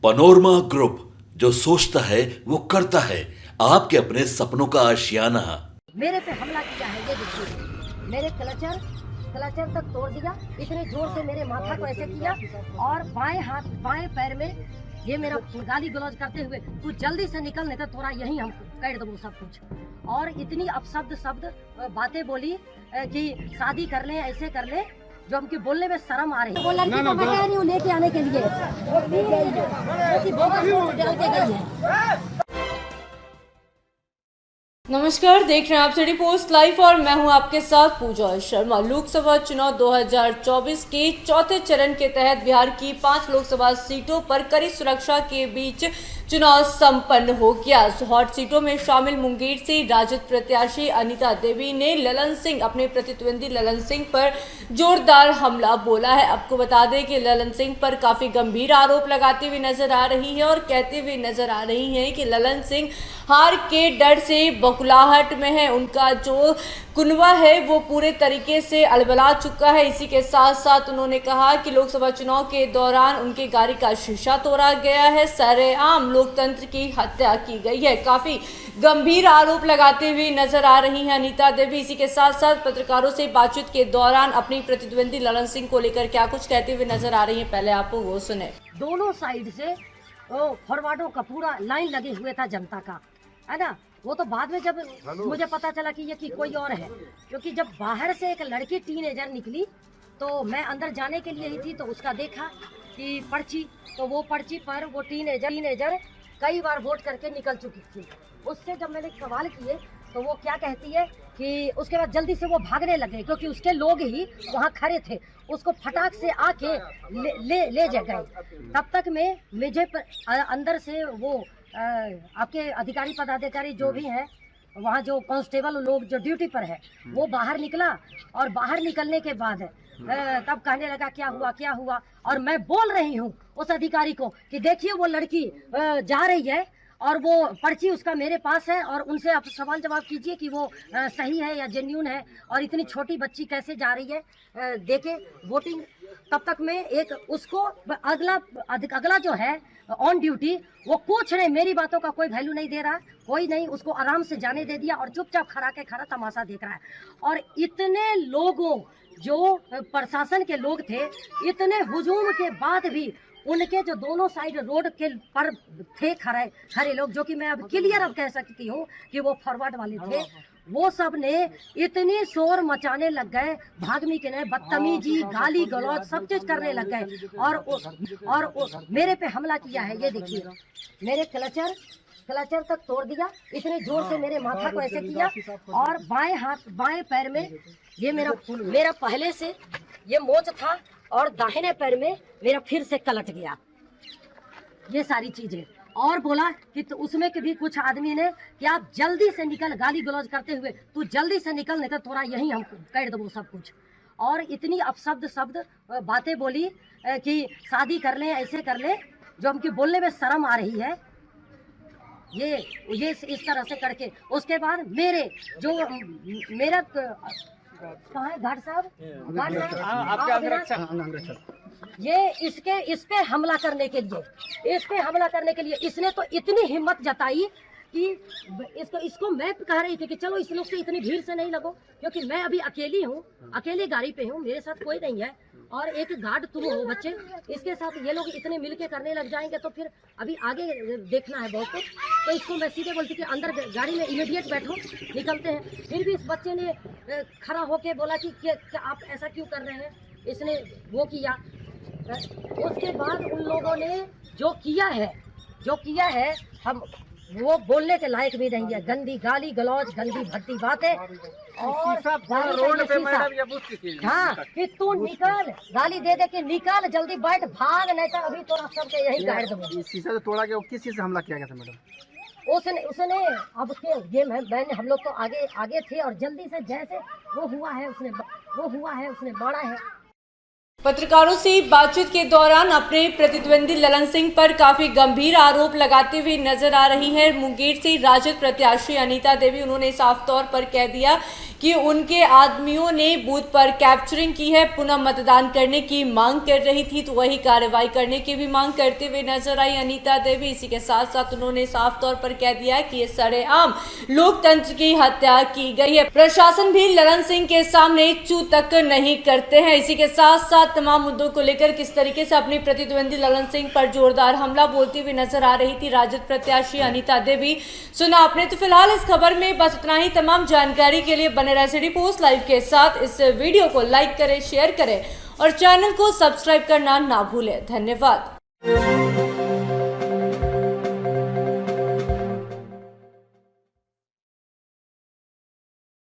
Panorama group, जो सोचता है वो करता है। आपके अपने सपनों का आशियाना। मेरे पे हमला किया है, ये देखिए। मेरे क्लचर तक तोड़ दिया, इतने जोर से मेरे माथा को ऐसे किया और बाएं पैर में ये मेरा गाली गलौज करते हुए, तू जल्दी से निकल नहीं तो थोड़ा यहीं हम कर दो सब कुछ। और इतनी अपशब्द बातें बोली कि शादी कर ले, ऐसे कर ले, जो हमकी बोलने में शर्म आ रही है। वो लड़की को मैं कह रही हूँ लेके आने के लिए, वो पी गई है, वो बोगस डाल के गई है। नमस्कार, देख रहे हैं आप सिटी पोस्ट लाइव और मैं हूं आपके साथ पूजा शर्मा। लोकसभा चुनाव 2024 के चौथे चरण के तहत बिहार की 5 लोकसभा सीटों पर कड़ी सुरक्षा के बीच चुनाव संपन्न हो गया। हॉट सीटों में शामिल मुंगेर से राजद प्रत्याशी अनीता देवी ने ललन सिंह, अपने प्रतिद्वंदी ललन सिंह पर जोरदार हमला बोला है। आपको बता दें कि ललन सिंह पर काफी गंभीर आरोप लगाती हुई नजर आ रही है और कहते हुए नजर आ रही हैं कि ललन सिंह हार के डर से बकुलाहट में है। उनका जो कुनवा है वो पूरे तरीके से अलबला चुका है। इसी के साथ साथ उन्होंने कहा कि लोकसभा चुनाव के दौरान उनके गाड़ी का शीशा तोड़ा गया है, सरेआम लोकतंत्र की हत्या की गई है। काफी गंभीर आरोप लगाते हुए नजर आ रही हैं अनीता देवी। इसी के साथ साथ पत्रकारों से बातचीत के दौरान अपनी प्रतिद्वंदी ललन सिंह को लेकर क्या कुछ कहते हुए नजर आ रही है, पहले आप वो सुने। दोनों साइड से फॉरवर्डों का पूरा लाइन लगे हुए था जनता का, है ना। वो तो बाद में जब मुझे पता चला कि ये कि कोई और है, क्योंकि जब बाहर से एक लड़की टीनेजर निकली तो मैं अंदर जाने के लिए ही थी, तो उसका देखा कि पर्ची, तो वो पर्ची पर वो टीनेजर कई बार वोट करके निकल चुकी थी। उससे जब मैंने सवाल किए तो वो क्या कहती है कि उसके बाद जल्दी से वो भागने लगे, क्योंकि उसके लोग ही वहाँ खड़े थे, उसको फटाक से आके ले गए। तब तक में मुझे अंदर से वो आपके अधिकारी पदाधिकारी जो भी हैं वहाँ, जो कांस्टेबल लोग जो ड्यूटी पर है, वो बाहर निकला और बाहर निकलने के बाद तब कहने लगा क्या हुआ। और मैं बोल रही हूँ उस अधिकारी को कि देखिए वो लड़की जा रही है और वो पर्ची उसका मेरे पास है, और उनसे आप सवाल जवाब कीजिए कि वो सही है या जेन्यून है, और इतनी छोटी बच्ची कैसे जा रही है देखे वोटिंग। तब तक में एक उसको अगला जो है ऑन ड्यूटी, वो कुछ नहीं, मेरी बातों का कोई वैल्यू नहीं दे रहा, कोई नहीं, उसको आराम से जाने दे दिया और चुपचाप खड़ा तमाशा देख रहा है। और इतने लोगों, जो प्रशासन के लोग थे, इतने हुजूम के बाद भी उनके जो दोनों साइड रोड के पर थे खड़े लोग, जो कि मैं अब क्लियर कह सकती हूँ कि वो फॉरवर्ड वाले थे, वो सब ने इतनी शोर मचाने लग गए, भागमी के ने बदतमीजी, गाली गलौज सब चीज करने लग गए और मेरे पे हमला किया है। ये देखिए, मेरे क्लचर तक तोड़ दिया, इतने जोर से मेरे माथा को ऐसे किया और बाएं पैर में ये मेरा पहले से ये मोच था और दाहिने पैर में मेरा फिर से कलट गया, ये सारी चीजें। और बोला कि तो उसमें के भी कुछ आदमी ने कि आप जल्दी से निकल, गाली गलौज करते हुए, तू जल्दी से निकल नहीं तो थोड़ा यहीं हम कर दो सब कुछ। और इतनी अपशब्द बातें बोली कि शादी कर ले, ऐसे कर ले, जो हमकी बोलने में शर्म आ रही है। ये इस तरह से करके उसके बाद मेरा कहाँ है घाट साहब, ये इस पे हमला करने के लिए इसने तो इतनी हिम्मत जताई कि इसको मैं कह रही थी कि चलो इस लोग से इतनी भीड़ से नहीं लगो, क्योंकि मैं अभी अकेली गाड़ी पे हूँ, मेरे साथ कोई नहीं है, और एक गार्ड तुम हो बच्चे, इसके साथ ये लोग इतने मिलके करने लग जाएंगे तो फिर अभी आगे देखना है बहुत कुछ। तो इसको मैं सीधे बोलती कि अंदर गाड़ी में इमीडिएट बैठो, निकलते हैं। फिर भी इस बच्चे ने खड़ा होके बोला कि क्या आप ऐसा क्यों कर रहे हैं, इसने वो किया। उसके बाद उन लोगों ने जो किया है हम वो बोलने के लायक भी नहीं है। गंदी गाली गलौज, गंदी भद्दी बातें, और रोड पे हाँ कि तू निकल, गाली दे के निकल, जल्दी बैठ, भाग, नहीं तो अभी तो सबके यही गाड़ दूंगी। शीशा तो तोड़ा गया, किस चीज से हमला किया गया था मैडम? उसने अब मैंने हम लोग तो आगे थे, और जल्दी से जैसे वो हुआ है उसने मारा है। पत्रकारों से बातचीत के दौरान अपने प्रतिद्वंदी ललन सिंह पर काफी गंभीर आरोप लगाते हुए नजर आ रही है मुंगेर से राजद प्रत्याशी अनीता देवी। उन्होंने साफ तौर पर कह दिया कि उनके आदमियों ने बूथ पर कैप्चरिंग की है, पुनः मतदान करने की मांग कर रही थी, तो वही कार्रवाई करने की भी मांग करते हुए नजर आई अनीता देवी। इसी के साथ साथ उन्होंने साफ तौर पर कह दिया कि ये सरेआम लोकतंत्र की हत्या की गई है, प्रशासन भी ललन सिंह के सामने चू तक नहीं करते हैं। इसी के साथ साथ तमाम मुद्दों को लेकर किस तरीके से अपनी प्रतिद्वंदी ललन सिंह पर जोरदार हमला बोलती हुई नजर आ रही थी राजद प्रत्याशी अनीता देवी, सुना आपने। तो फिलहाल इस खबर में बस इतना ही। तमाम जानकारी के लिए बने रहे सिटी पोस्ट लाइव के साथ। इस वीडियो को लाइक करें, शेयर करें और चैनल को सब्सक्राइब करना ना भूलें। धन्यवाद।